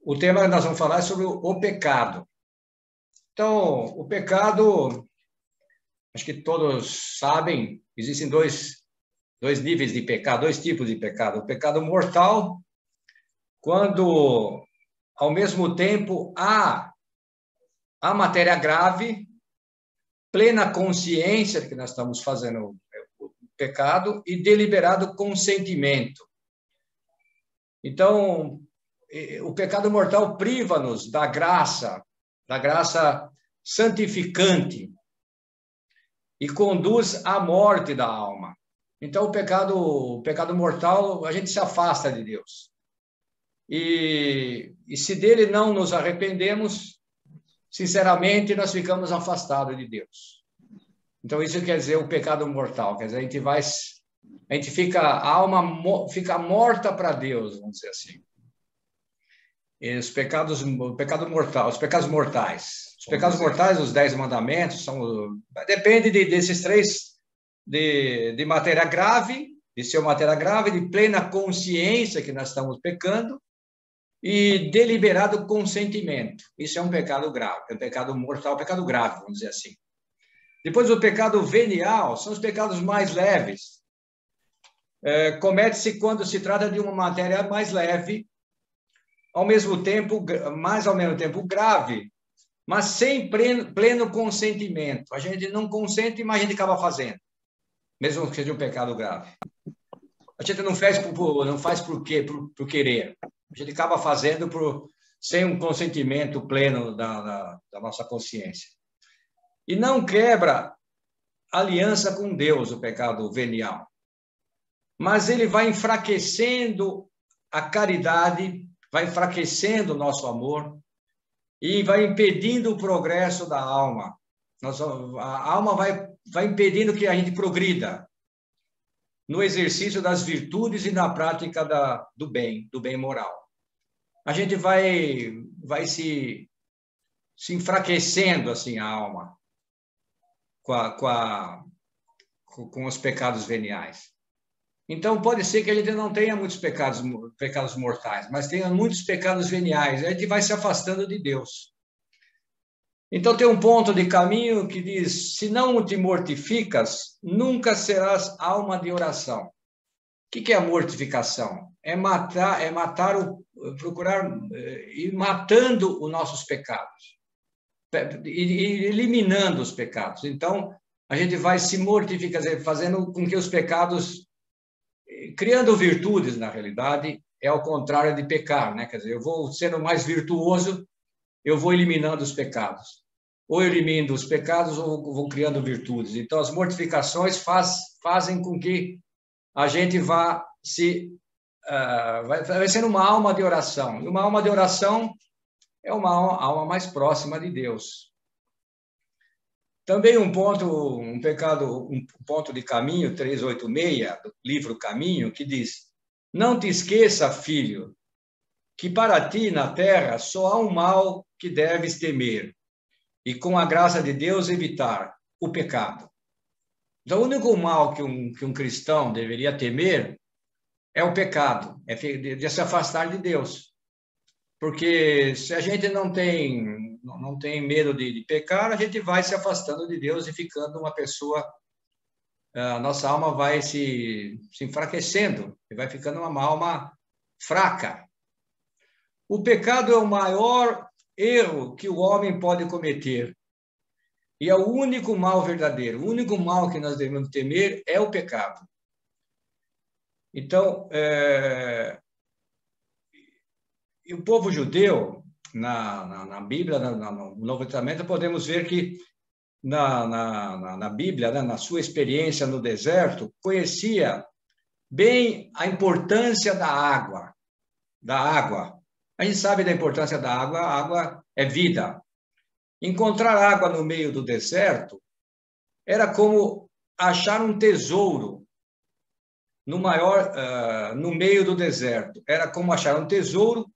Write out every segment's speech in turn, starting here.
O tema que nós vamos falar é sobre o pecado. Então, o pecado, acho que todos sabem, existem dois níveis de pecado, dois tipos de pecado. O pecado mortal, quando, ao mesmo tempo, há a matéria grave, plena consciência de que nós estamos fazendo o pecado e deliberado consentimento. Então, o pecado mortal priva-nos da graça santificante e conduz à morte da alma. Então, o pecado mortal, a gente se afasta de Deus. E se dele não nos arrependemos, sinceramente, nós ficamos afastados de Deus. Então, isso quer dizer o pecado mortal. Quer dizer, a gente fica, a alma fica morta para Deus, vamos dizer assim. E os pecados mortais. Os pecados mortais, os 10 mandamentos, depende desses três, de matéria grave, de ser matéria grave, de plena consciência que nós estamos pecando, e deliberado consentimento. Isso é um pecado grave, é um pecado mortal, um pecado grave, vamos dizer assim. Depois, o pecado venial, são os pecados mais leves. Comete-se quando se trata de uma matéria mais leve, ao mesmo tempo grave, mas sem pleno consentimento. A gente não consente, mas a gente acaba fazendo, mesmo que seja um pecado grave. A gente não faz por querer. A gente acaba fazendo sem um consentimento pleno da nossa consciência. E não quebra aliança com Deus, o pecado venial. Mas ele vai enfraquecendo a caridade, vai enfraquecendo o nosso amor e vai impedindo o progresso da alma. A alma vai impedindo que a gente progrida no exercício das virtudes e na prática do bem moral. A gente vai se enfraquecendo assim a alma com os pecados veniais. Então, pode ser que a gente não tenha muitos pecados mortais, mas tenha muitos pecados veniais. A gente vai se afastando de Deus. Então, tem um ponto de caminho que diz: se não te mortificas, nunca serás alma de oração. O que é a mortificação? Procurar ir matando os nossos pecados, e eliminando os pecados. Então, a gente vai se mortificar, fazendo com que os pecados, criando virtudes, na realidade, é ao contrário de pecar, né? Quer dizer, eu vou sendo mais virtuoso, eu vou eliminando os pecados. Ou eu elimino os pecados, ou vou criando virtudes. Então, as mortificações fazem com que a gente vai sendo uma alma de oração. E uma alma de oração é uma alma mais próxima de Deus. Também um ponto de caminho, 386, do livro Caminho, que diz: não te esqueça, filho, que para ti na terra só há um mal que deves temer, e com a graça de Deus evitar o pecado. Então, o único mal que um cristão deveria temer é o pecado, é de se afastar de Deus. Porque se a gente não tem medo de pecar, a gente vai se afastando de Deus e ficando uma pessoa, a nossa alma vai se enfraquecendo, e vai ficando uma alma fraca. O pecado é o maior erro que o homem pode cometer. E é o único mal verdadeiro. O único mal que nós devemos temer é o pecado. Então, e o povo judeu, na Bíblia, no Novo Testamento, podemos ver que na Bíblia, né, na sua experiência no deserto, conhecia bem a importância da água. A gente sabe da importância da água, a água é vida. Encontrar água no meio do deserto era como achar um tesouro no meio do deserto. Era como achar um tesouro,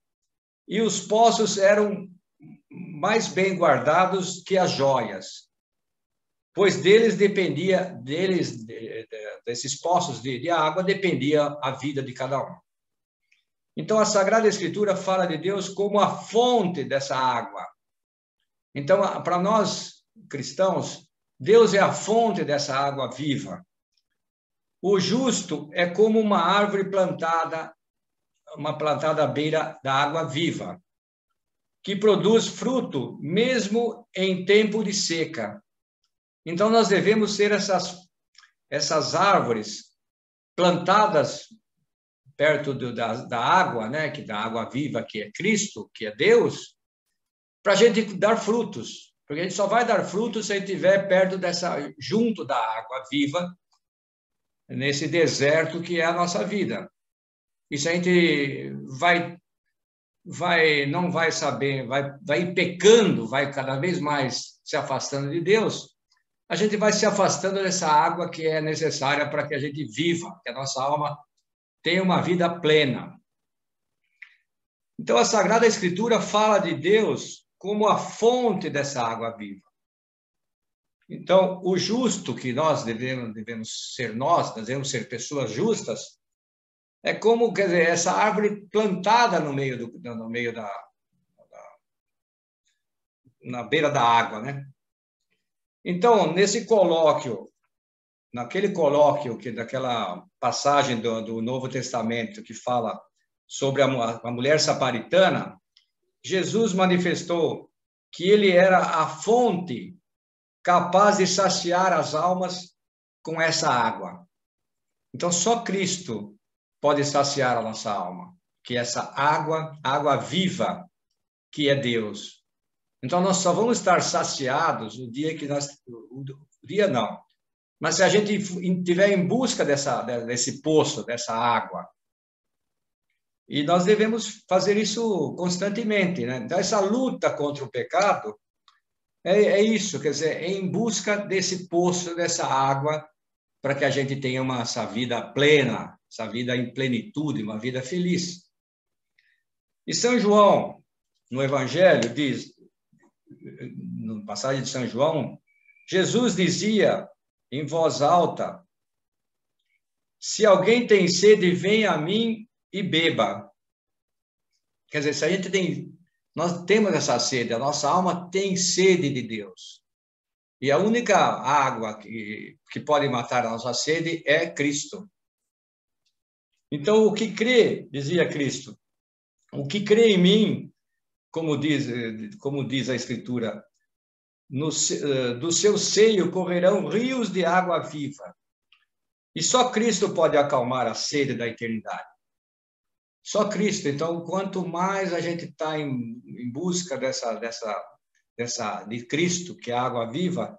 e os poços eram mais bem guardados que as joias, pois desses poços de água dependia a vida de cada um. Então, a Sagrada Escritura fala de Deus como a fonte dessa água. Então, para nós cristãos, Deus é a fonte dessa água viva. O justo é como uma árvore plantada à beira da água viva, que produz fruto mesmo em tempo de seca. Então, nós devemos ser essas árvores plantadas perto da água, né? Que da água viva, que é Cristo, que é Deus, para a gente dar frutos. Porque a gente só vai dar frutos se a gente estiver junto da água viva, nesse deserto que é a nossa vida. E se a gente não vai saber, vai ir pecando, vai cada vez mais se afastando de Deus, a gente vai se afastando dessa água que é necessária para que a gente viva, que a nossa alma tenha uma vida plena. Então, a Sagrada Escritura fala de Deus como a fonte dessa água viva. Então, o justo que nós devemos ser pessoas justas, é como, quer dizer, essa árvore plantada na beira da água, né? Então, naquele colóquio daquela passagem do Novo Testamento que fala sobre a mulher samaritana, Jesus manifestou que ele era a fonte capaz de saciar as almas com essa água. Então, só Cristo pode saciar a nossa alma, que é essa água viva, que é Deus. Então, nós só vamos estar saciados o dia que mas se a gente estiver em busca desse poço, dessa água. E nós devemos fazer isso constantemente, né? Então, essa luta contra o pecado é isso, quer dizer, é em busca desse poço, dessa água, para que a gente tenha essa vida plena, essa vida em plenitude, uma vida feliz. E São João, no Evangelho, diz, na passagem de São João, Jesus dizia em voz alta: se alguém tem sede, venha a mim e beba. Quer dizer, nós temos essa sede, a nossa alma tem sede de Deus. E a única água que pode matar a nossa sede é Cristo. Então, o que crê, dizia Cristo, o que crê em mim, como diz a Escritura, do seu seio correrão rios de água viva. E só Cristo pode acalmar a sede da eternidade. Só Cristo. Então, quanto mais a gente está em busca de Cristo, que é a água viva,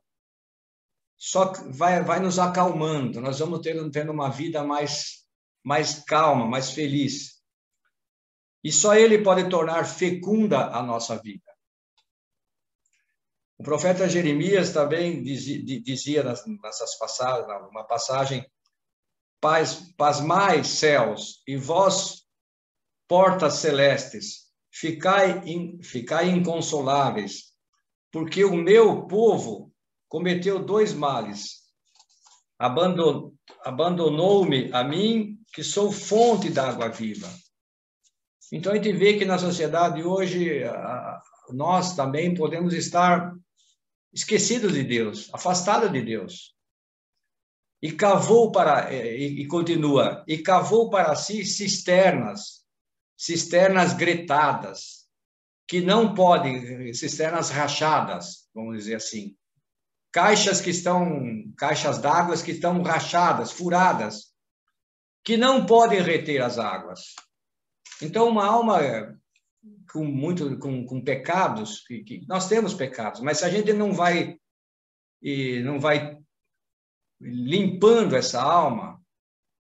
só vai nos acalmando. Nós vamos tendo uma vida mais calma, mais feliz. E só Ele pode tornar fecunda a nossa vida. O profeta Jeremias também dizia nessas passagens, numa passagem: pasmai, céus, e vós, portas celestes, ficai inconsoláveis, porque o meu povo cometeu 2 males. Abandonou-me a mim, que sou fonte da água viva. Então, a gente vê que na sociedade hoje, nós também podemos estar esquecidos de Deus, afastados de Deus. E continua, e cavou para si cisternas gretadas, que não podem, cisternas rachadas, vamos dizer assim, caixas d'água que estão rachadas, furadas, que não podem reter as águas. Então, uma alma com pecados, que nós temos pecados, mas se a gente não vai limpando essa alma,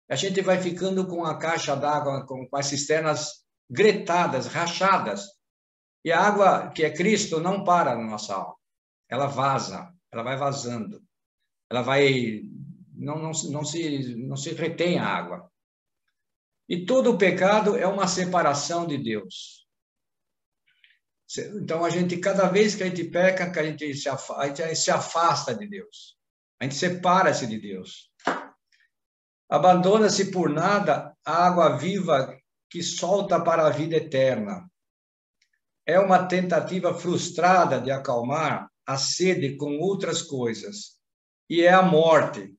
a gente vai ficando com a caixa d'água, com as cisternas gretadas, rachadas, e a água, que é Cristo, não para na nossa alma. Ela vaza, ela vai vazando. Ela vai... Não se retém a água. E todo o pecado é uma separação de Deus. Então, cada vez que a gente peca, a gente se afasta de Deus. A gente separa-se de Deus. Abandona-se por nada a água viva que solta para a vida eterna. É uma tentativa frustrada de acalmar a sede com outras coisas. E é a morte.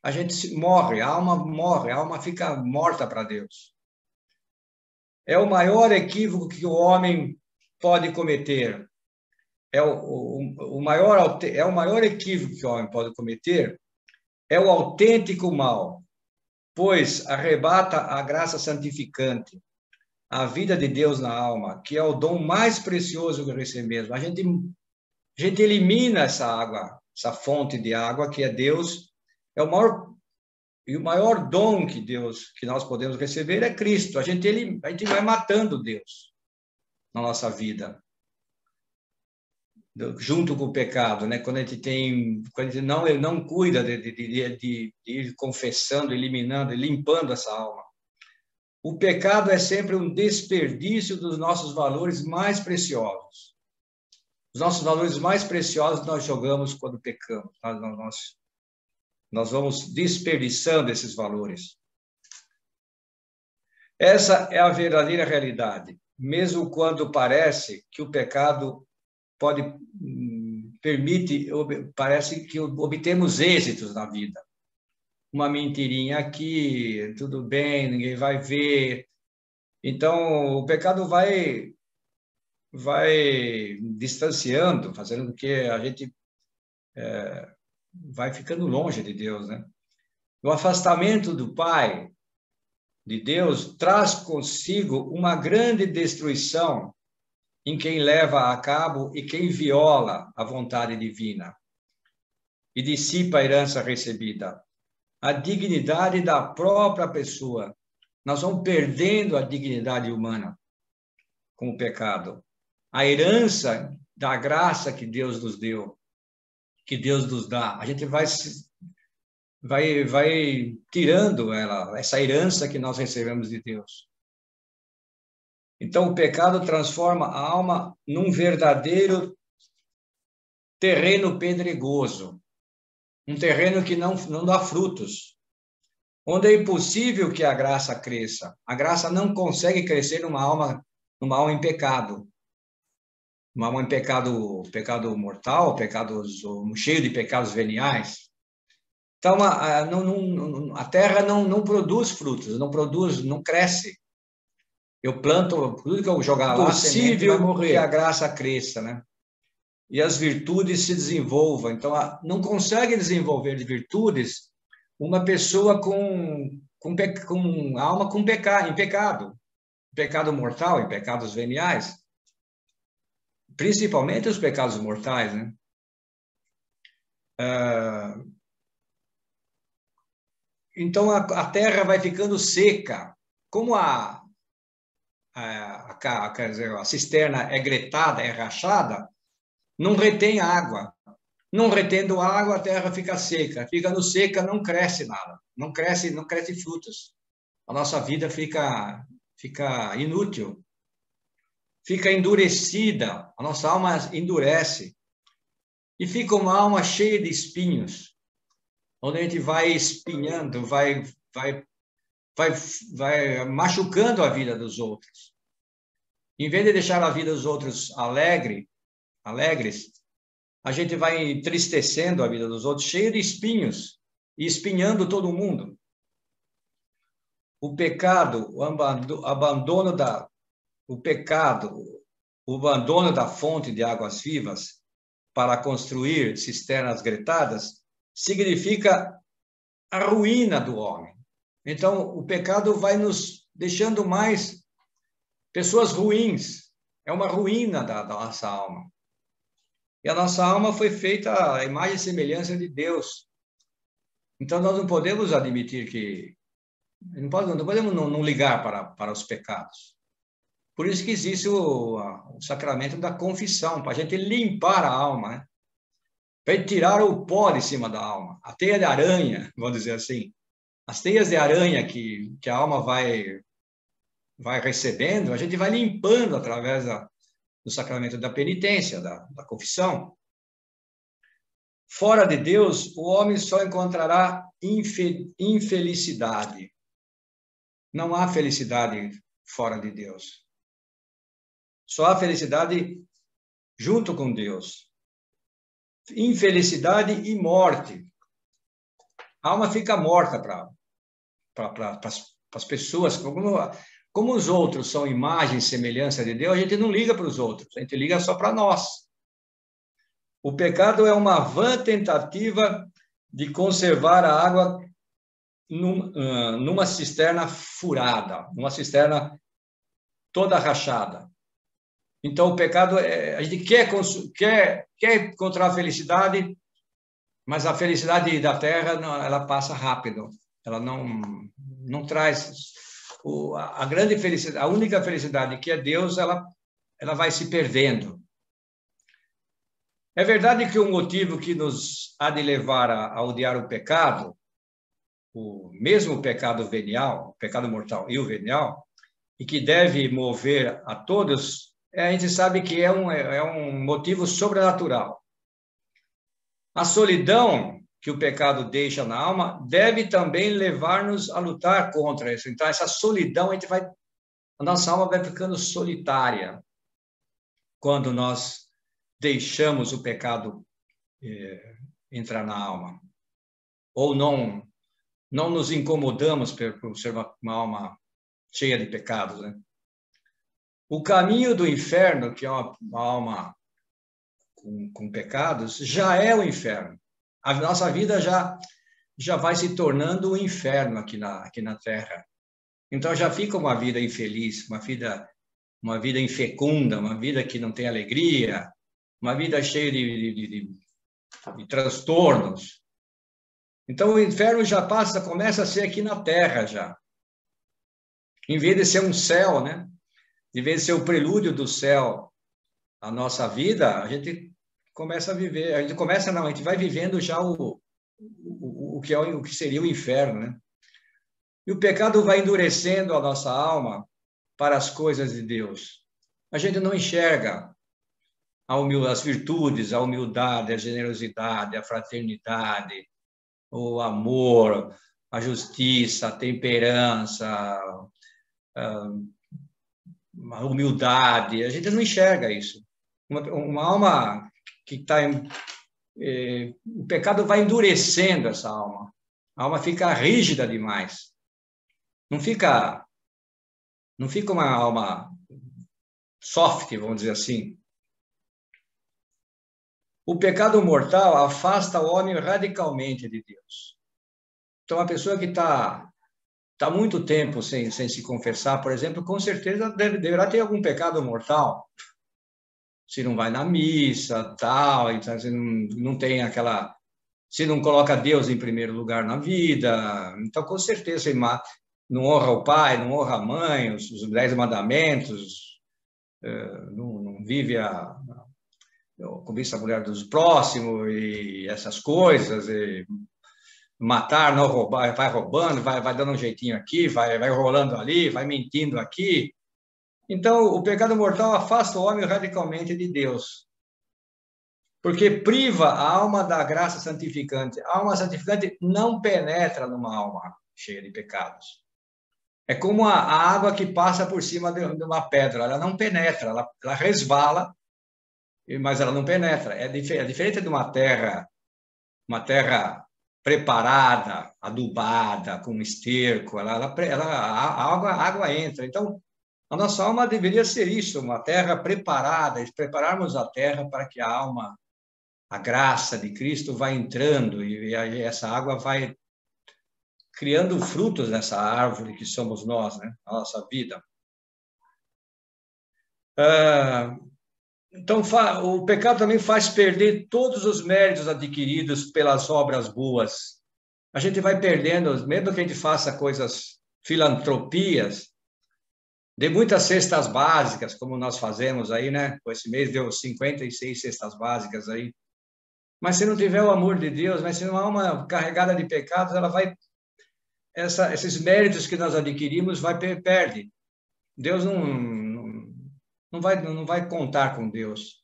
A gente morre, a alma fica morta para Deus. É o maior equívoco que o homem pode cometer. É o maior equívoco que o homem pode cometer, é o autêntico mal, pois arrebata a graça santificante, a vida de Deus na alma, que é o dom mais precioso que recebemos. A gente elimina essa água, essa fonte de água que é Deus, é o maior dom que nós podemos receber é Cristo. A gente vai matando Deus na nossa vida, junto com o pecado, né? Quando a gente não cuida de ir confessando, eliminando, limpando essa alma. O pecado é sempre um desperdício dos nossos valores mais preciosos. Os nossos valores mais preciosos nós jogamos quando pecamos. Nós vamos desperdiçando esses valores. Essa é a verdadeira realidade, mesmo quando parece que o pecado parece que obtemos êxitos na vida. Uma mentirinha aqui, tudo bem, ninguém vai ver. Então, o pecado vai distanciando, fazendo com que a gente vai ficando longe de Deus, né? O afastamento do Pai, de Deus, traz consigo uma grande destruição em quem leva a cabo e quem viola a vontade divina e dissipa a herança recebida. A dignidade da própria pessoa. Nós vamos perdendo a dignidade humana com o pecado. A herança da graça que Deus nos deu, que Deus nos dá. A gente vai tirando essa herança que nós recebemos de Deus. Então, o pecado transforma a alma num verdadeiro terreno pedregoso, um terreno que não dá frutos, onde é impossível que a graça cresça. A graça não consegue crescer numa alma em pecado. Uma alma em pecado mortal, cheio de pecados veniais. Então, a terra não produz frutos, não cresce. Eu planto, tudo que eu jogar lá, semente vai morrer. Que a graça cresça, né? E as virtudes se desenvolvam. Então, não consegue desenvolver virtudes uma pessoa com alma em pecado mortal, em pecados veniais, principalmente os pecados mortais, né? Então a terra vai ficando seca, como quer dizer, a cisterna é gretada, é rachada, não retém água. Não retendo água, a terra fica seca. Ficando seca, não cresce nada. Não cresce frutos. A nossa vida fica inútil. Fica endurecida. A nossa alma endurece. E fica uma alma cheia de espinhos, onde a gente vai espinhando, vai machucando a vida dos outros. Em vez de deixar a vida dos outros alegres, a gente vai entristecendo a vida dos outros, cheio de espinhos, e espinhando todo mundo. O pecado, o abandono da fonte de águas vivas para construir cisternas gretadas, significa a ruína do homem. Então, o pecado vai nos deixando mais pessoas ruins. É uma ruína da nossa alma. E a nossa alma foi feita à imagem e semelhança de Deus. Então, nós não podemos admitir que... Não podemos não ligar para os pecados. Por isso que existe o sacramento da confissão, para a gente limpar a alma, né? Para tirar o pó de cima da alma. A teia de aranha, vamos dizer assim. As teias de aranha que a alma vai recebendo, a gente vai limpando através do sacramento da penitência, da confissão. Fora de Deus, o homem só encontrará infelicidade. Não há felicidade fora de Deus. Só há felicidade junto com Deus. Infelicidade e morte. A alma fica morta para as pessoas. Como os outros são imagem e semelhança de Deus, a gente não liga para os outros, a gente liga só para nós. O pecado é uma vã tentativa de conservar a água numa cisterna furada, numa cisterna toda rachada. Então, o pecado, a gente quer encontrar a felicidade, mas a felicidade da terra, ela passa rápido. Ela não traz a grande felicidade, a única felicidade que é Deus, ela vai se perdendo. É verdade que o motivo que nos há de levar a odiar o pecado, o mesmo pecado venial, o pecado mortal e o venial, e que deve mover a todos, a gente sabe que é um motivo sobrenatural. A solidão que o pecado deixa na alma deve também levar-nos a lutar contra isso. Então, essa solidão, a nossa alma vai ficando solitária quando nós deixamos o pecado entrar na alma. Ou não nos incomodamos por ser uma alma cheia de pecados, né? O caminho do inferno, que é uma alma com pecados, já é o inferno. A nossa vida já vai se tornando um inferno aqui na Terra. Então já fica uma vida infeliz, uma vida infecunda, uma vida que não tem alegria, uma vida cheia de transtornos. Então o inferno começa a ser aqui na Terra já. Em vez de ser um céu, né? Em vez de ser o prelúdio do céu, a nossa vida, a gente começa a viver, a gente vai vivendo já o que seria o inferno, né? E o pecado vai endurecendo a nossa alma para as coisas de Deus. A gente não enxerga as virtudes, a humildade, a generosidade, a fraternidade, o amor, a justiça, a temperança, a humildade. A gente não enxerga isso. Uma alma que está o pecado vai endurecendo essa alma. A alma fica rígida demais. Não fica uma alma soft, vamos dizer assim. O pecado mortal afasta o homem radicalmente de Deus. Então, a pessoa que está muito tempo sem se confessar, por exemplo, com certeza deverá ter algum pecado mortal. Se não vai na missa, tal, então, se não tem aquela... Se não coloca Deus em primeiro lugar na vida, então, com certeza, não honra o pai, não honra a mãe, os 10 mandamentos, não vive convista a mulher dos próximos e essas coisas, e matar, não roubar, vai roubando, vai dando um jeitinho aqui, vai rolando ali, vai mentindo aqui. Então, o pecado mortal afasta o homem radicalmente de Deus, porque priva a alma da graça santificante. A alma santificante não penetra numa alma cheia de pecados. É como a água que passa por cima de uma pedra, ela não penetra, ela resvala, mas ela não penetra. É diferente de uma terra preparada, adubada, com esterco, a água entra. Então, a nossa alma deveria ser isso, uma terra preparada, prepararmos a terra para que a graça de Cristo vá entrando e essa água vai criando frutos nessa árvore que somos nós, né? A nossa vida. Então, o pecado também faz perder todos os méritos adquiridos pelas obras boas. A gente vai perdendo, mesmo que a gente faça coisas, filantropias, de muitas cestas básicas, como nós fazemos aí, né? Esse mês deu 56 cestas básicas aí. Mas se não tiver o amor de Deus, mas se uma alma carregada de pecados, ela vai... esses méritos que nós adquirimos perde. Deus não vai contar com Deus.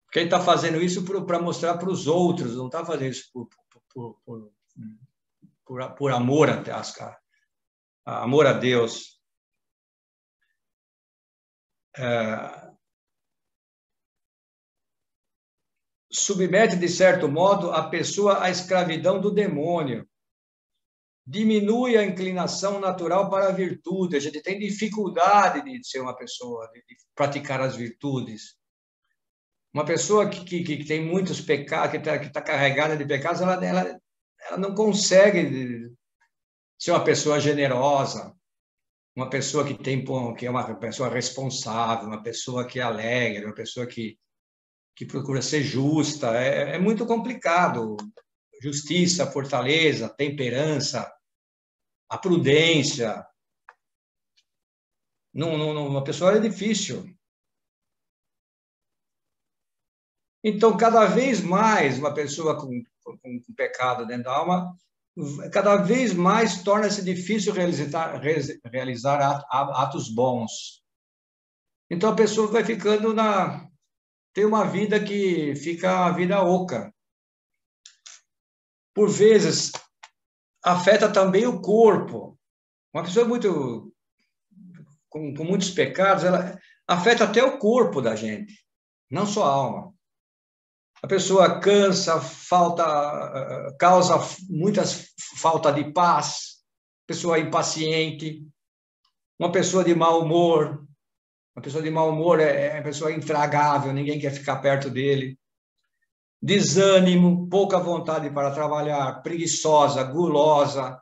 Porque ele está fazendo isso para mostrar para os outros, não está fazendo isso por amor amor a Deus, submete, de certo modo, a pessoa à escravidão do demônio. Diminui a inclinação natural para a virtude. A gente tem dificuldade de ser uma pessoa, de praticar as virtudes. Uma pessoa que tem muitos pecados, que tá carregada de pecados, ela não consegue ser uma pessoa generosa, uma pessoa que é uma pessoa responsável, uma pessoa que é alegre, uma pessoa que procura ser justa. É muito complicado. Justiça, fortaleza, temperança, a prudência. Uma pessoa é difícil. Então, cada vez mais, uma pessoa com pecado dentro da alma, cada vez mais torna-se difícil realizar atos bons. Então, a pessoa vai ficando tem uma vida que fica uma vida oca. Por vezes, afeta também o corpo. Uma pessoa com muitos pecados, ela afeta até o corpo da gente, não só a alma. A pessoa cansa, causa muitas falta de paz, pessoa impaciente, uma pessoa de mau humor. Uma pessoa de mau humor é uma pessoa intragável, ninguém quer ficar perto dele. Desânimo, pouca vontade para trabalhar, preguiçosa, gulosa.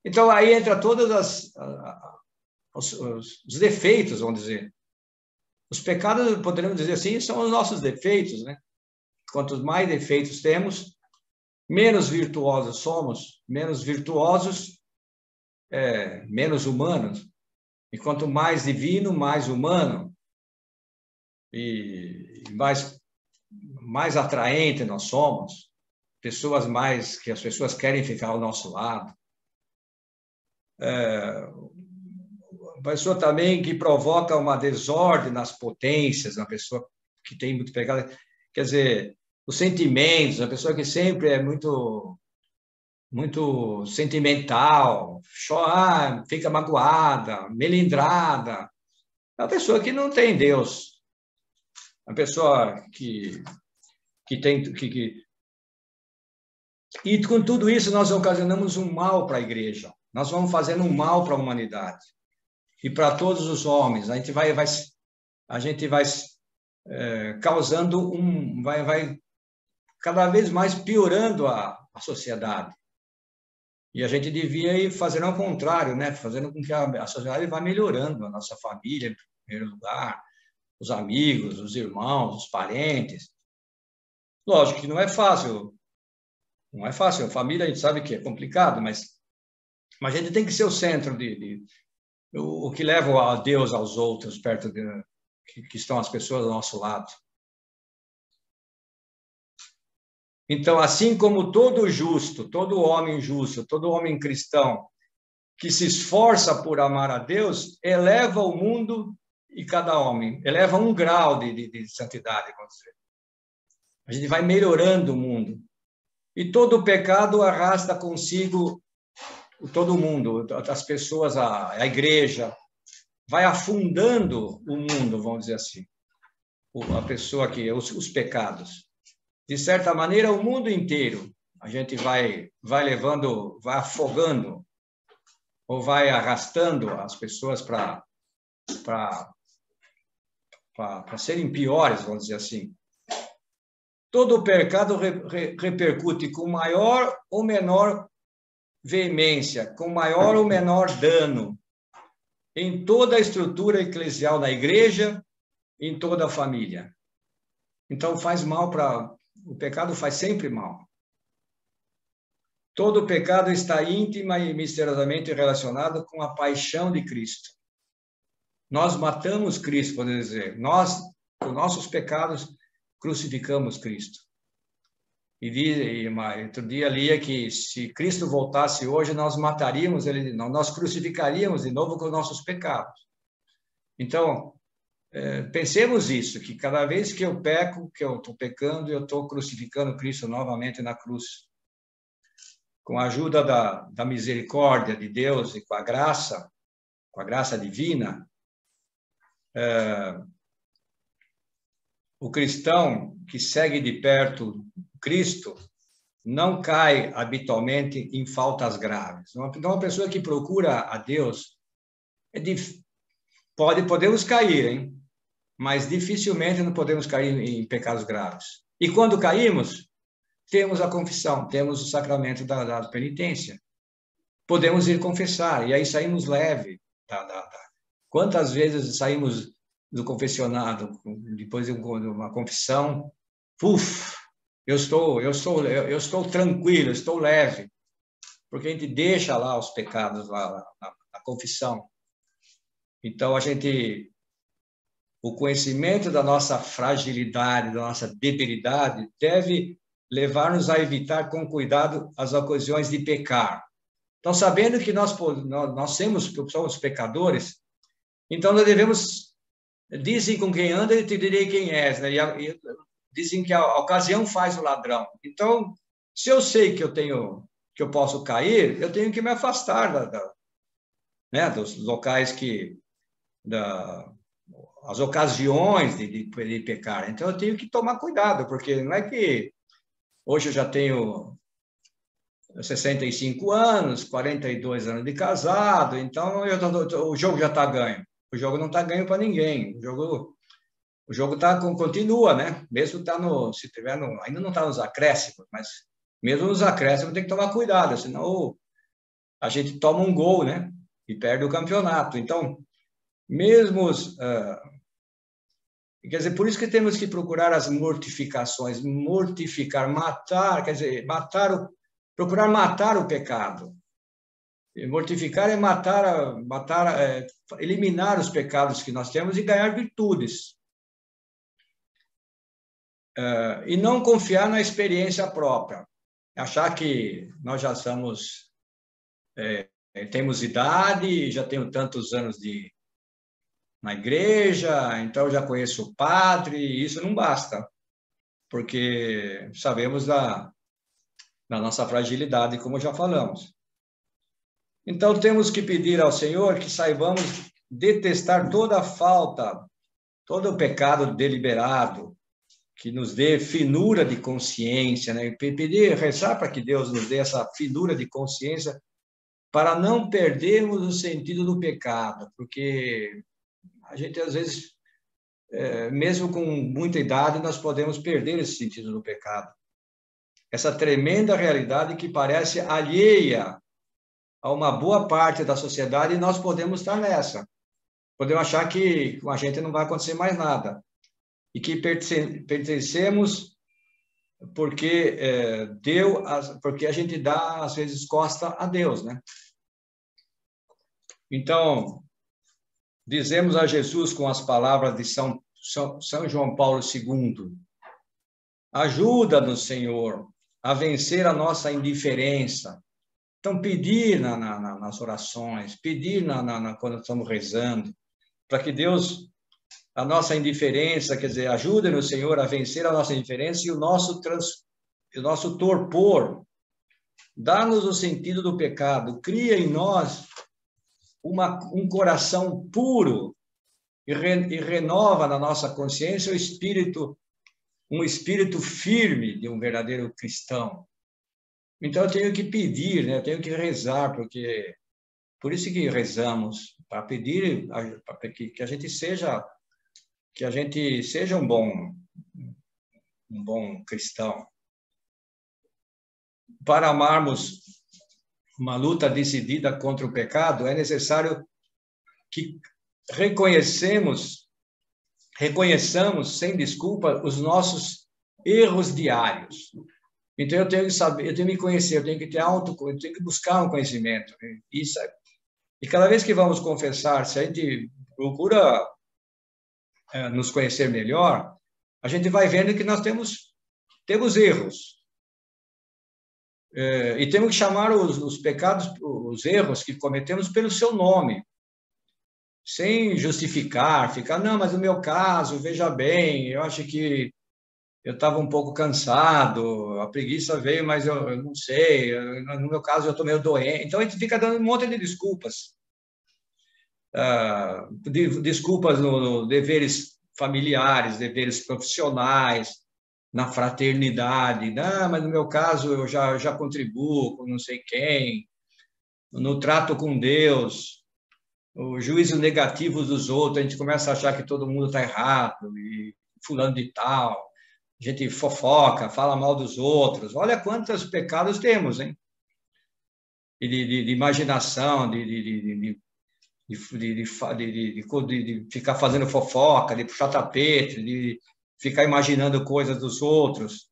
Então, aí entra todos os defeitos, vamos dizer. Os pecados, poderíamos dizer assim, são os nossos defeitos, né? Quanto mais defeitos temos, menos virtuosos somos, menos virtuosos, menos humanos. E quanto mais divino, mais humano e mais atraente nós somos, que as pessoas querem ficar ao nosso lado. Uma pessoa também que provoca uma desordem nas potências, uma pessoa que tem muito pecado, quer dizer, os sentimentos, a pessoa que sempre é muito sentimental, chora, fica magoada, melindrada, é uma pessoa que não tem Deus, uma pessoa e com tudo isso nós ocasionamos um mal para a igreja, nós vamos fazendo um mal para a humanidade e para todos os homens. A gente vai causando vai cada vez mais piorando a sociedade. E a gente devia ir fazendo ao contrário, né? Fazendo com que a sociedade vá melhorando, a nossa família, em primeiro lugar, os amigos, os irmãos, os parentes. Lógico que não é fácil. Não é fácil. A família, a gente sabe que é complicado, mas a gente tem que ser o centro o que leva a Deus aos outros, que estão as pessoas do nosso lado. Então, assim como todo justo, todo homem justo, todo homem cristão que se esforça por amar a Deus, eleva o mundo e cada homem, eleva um grau de santidade, vamos dizer. A gente vai melhorando o mundo. E todo pecado arrasta consigo todo mundo, as pessoas, a igreja, vai afundando o mundo, vamos dizer assim. A pessoa os pecados. De certa maneira, o mundo inteiro, a gente vai levando, vai afogando, ou vai arrastando as pessoas para serem piores, vamos dizer assim. Todo o pecado repercute com maior ou menor veemência, com maior ou menor dano em toda a estrutura eclesial da igreja, em toda a família. Então, o pecado faz sempre mal. Todo pecado está íntima e misteriosamente relacionado com a paixão de Cristo. Nós matamos Cristo, podemos dizer. Nós, com nossos pecados, crucificamos Cristo. E outro dia lia que se Cristo voltasse hoje, nós mataríamos ele, nós crucificaríamos de novo com nossos pecados. Então, pensemos isso, que cada vez que eu peco, que eu estou pecando, eu estou crucificando Cristo novamente na cruz. com a ajuda da misericórdia de Deus e com a graça divina, o cristão que segue de perto Cristo não cai habitualmente em faltas graves. Então, uma pessoa que procura a Deus, podemos cair, hein? Mas dificilmente não podemos cair em pecados graves. E quando caímos, temos a confissão, temos o sacramento da penitência. Podemos ir confessar, e aí saímos leve. Quantas vezes saímos do confessionado, depois de uma confissão, eu estou tranquilo, eu estou leve, porque a gente deixa lá os pecados lá na confissão. Então, o conhecimento da nossa fragilidade, da nossa debilidade, deve levar-nos a evitar com cuidado as ocasiões de pecar. Então, sabendo que nós somos pecadores, então nós devemos, dizem com quem anda, eu te direi quem és, né? E dizem que a ocasião faz o ladrão. Então, se eu sei que eu posso cair, eu tenho que me afastar né, dos locais as ocasiões de pecar. Então, eu tenho que tomar cuidado, porque não é que hoje eu já tenho 65 anos, 42 anos de casado, então o jogo já está ganho. O jogo não está ganho para ninguém. O jogo continua, né? Mesmo se tiver ainda não está nos acréscimos, mas mesmo nos acréscimos tem que tomar cuidado, senão a gente toma um gol, né? E perde o campeonato. Então, quer dizer, por isso que temos que procurar as mortificações, matar, quer dizer, procurar matar o pecado. E mortificar é eliminar os pecados que nós temos e ganhar virtudes. E não confiar na experiência própria. Achar que nós já temos idade, já tenho tantos anos na igreja, então já conheço o padre, isso não basta, porque sabemos da nossa fragilidade, como já falamos. Então, temos que pedir ao Senhor que saibamos detestar toda a falta, todo o pecado deliberado, que nos dê finura de consciência, né? Rezar para que Deus nos dê essa finura de consciência para não perdermos o sentido do pecado, porque a gente, às vezes, mesmo com muita idade, nós podemos perder esse sentido do pecado. Essa tremenda realidade que parece alheia a uma boa parte da sociedade, e nós podemos estar nessa. Podemos achar que com a gente não vai acontecer mais nada. E que pertencemos porque porque a gente dá, às vezes, costa a Deus, né? Então, dizemos a Jesus com as palavras de São João Paulo II: ajuda-nos, Senhor, a vencer a nossa indiferença. Então, pedir nas orações, pedir quando estamos rezando, para que Deus, a nossa indiferença, quer dizer, ajude-nos, Senhor, a vencer a nossa indiferença e o nosso torpor. Dá-nos o sentido do pecado, cria em nós um coração puro e renova na nossa consciência um espírito firme de um verdadeiro cristão. Então, eu tenho que pedir, né? Eu tenho que rezar, porque por isso que rezamos, para pedir que a gente seja um bom cristão. Para amarmos uma luta decidida contra o pecado, é necessário que reconheçamos sem desculpa os nossos erros diários. Então, eu tenho que saber, eu tenho que me conhecer, eu tenho que eu tenho que buscar um conhecimento. E cada vez que vamos confessar, se a gente procura nos conhecer melhor, a gente vai vendo que nós temos erros. E temos que chamar os pecados, os erros que cometemos pelo seu nome, sem justificar, não, mas no meu caso, veja bem, eu acho que eu estava um pouco cansado, a preguiça veio, mas eu não sei, no meu caso eu estou meio doente. Então a gente fica dando um monte de desculpas. Desculpas no deveres familiares, deveres profissionais, na fraternidade. Não, mas no meu caso eu já contribuo com não sei quem, no trato com Deus, o juízo negativo dos outros, a gente começa a achar que todo mundo está errado, e fulano de tal, a gente fofoca, fala mal dos outros. Olha quantos pecados temos, hein? E de imaginação, de ficar fazendo fofoca, de puxar tapete, de ficar imaginando coisas dos outros,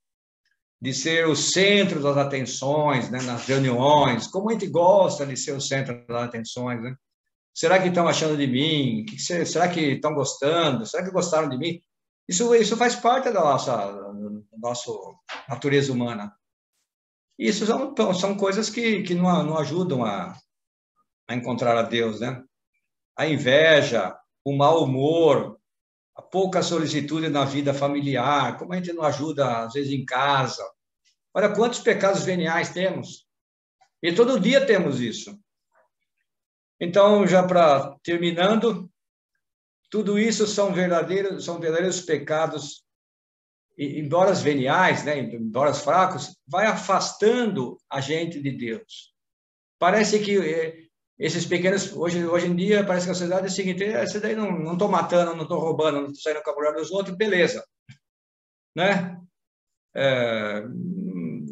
de ser o centro das atenções, né, nas reuniões. Como a gente gosta de ser o centro das atenções, né? Será que estão achando de mim? Será que estão gostando? Será que gostaram de mim? Isso faz parte da nossa natureza humana. Isso são coisas que não ajudam a encontrar a Deus, né? A inveja, o mau humor, a pouca solicitude na vida familiar, como a gente não ajuda, às vezes, em casa. Olha quantos pecados veniais temos. E todo dia temos isso. Então, já para terminando, tudo isso são verdadeiros pecados, embora veniais, né, embora fracos, vai afastando a gente de Deus. Parece que esses pequenos, hoje em dia, parece que a sociedade é o seguinte: esse daí não estou matando, não estou roubando, não estou saindo com a mulher dos outros, beleza. Né?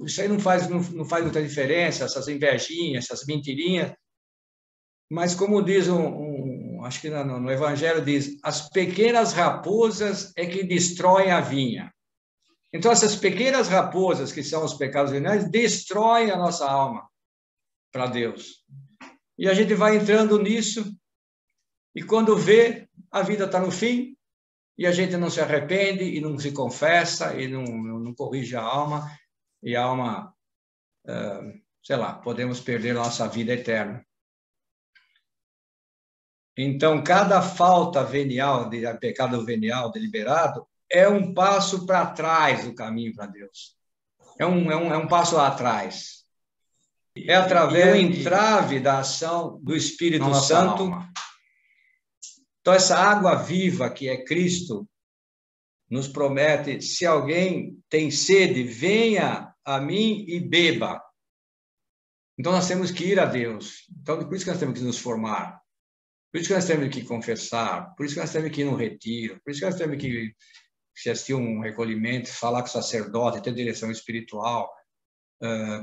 Isso aí não faz muita diferença, essas invejinhas, essas mentirinhas. Mas como diz acho que no Evangelho diz, as pequenas raposas é que destroem a vinha. Então, essas pequenas raposas, que são os pecados veniais, destroem a nossa alma para Deus. E a gente vai entrando nisso, e quando vê, a vida está no fim, e a gente não se arrepende, e não se confessa, e não corrige a alma, e a alma, sei lá, podemos perder a nossa vida eterna. Então, cada falta venial, pecado venial deliberado, é um passo para trás do caminho para Deus. É um passo atrás. É através do entrave da ação do Espírito Santo. Alma. Então, essa água viva que é Cristo nos promete: se alguém tem sede, venha a mim e beba. Então, nós temos que ir a Deus. Então, por isso que nós temos que nos formar. Por isso que nós temos que confessar. Por isso que nós temos que ir no retiro. Por isso que nós temos que assistir um recolhimento, falar com o sacerdote, ter direção espiritual,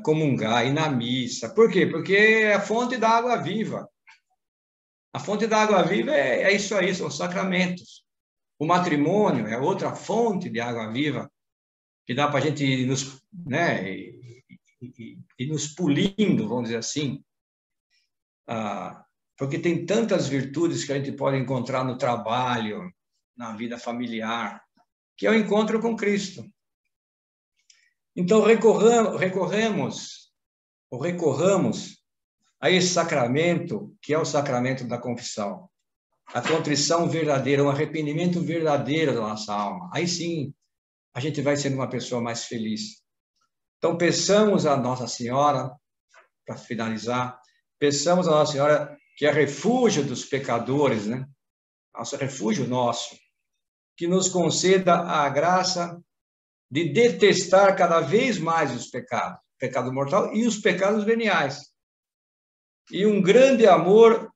comungar, ir na missa. Por quê? Porque é a fonte da água viva. A fonte da água viva é isso aí, são os sacramentos. O matrimônio é outra fonte de água viva que dá para a gente ir nos, né, e nos pulindo, vamos dizer assim, porque tem tantas virtudes que a gente pode encontrar no trabalho, na vida familiar, que é o encontro com Cristo. Então, recorramos a esse sacramento, que é o sacramento da confissão. A contrição verdadeira, um arrependimento verdadeiro da nossa alma. Aí sim, a gente vai sendo uma pessoa mais feliz. Então, peçamos a Nossa Senhora, para finalizar, peçamos a Nossa Senhora, que é refúgio dos pecadores, né? Nosso refúgio nosso, que nos conceda a graça de detestar cada vez mais os pecados, o pecado mortal e os pecados veniais. E um grande amor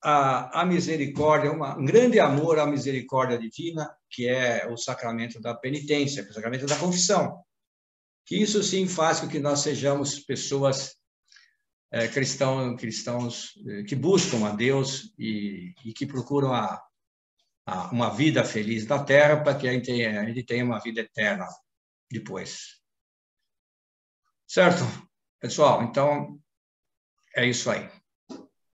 à misericórdia, um grande amor à misericórdia divina, que é o sacramento da penitência, que é o sacramento da confissão. Que isso sim faz com que nós sejamos pessoas cristãos que buscam a Deus e que procuram uma vida feliz na Terra, para que a gente tenha uma vida eterna depois. Certo, pessoal? Então, é isso aí.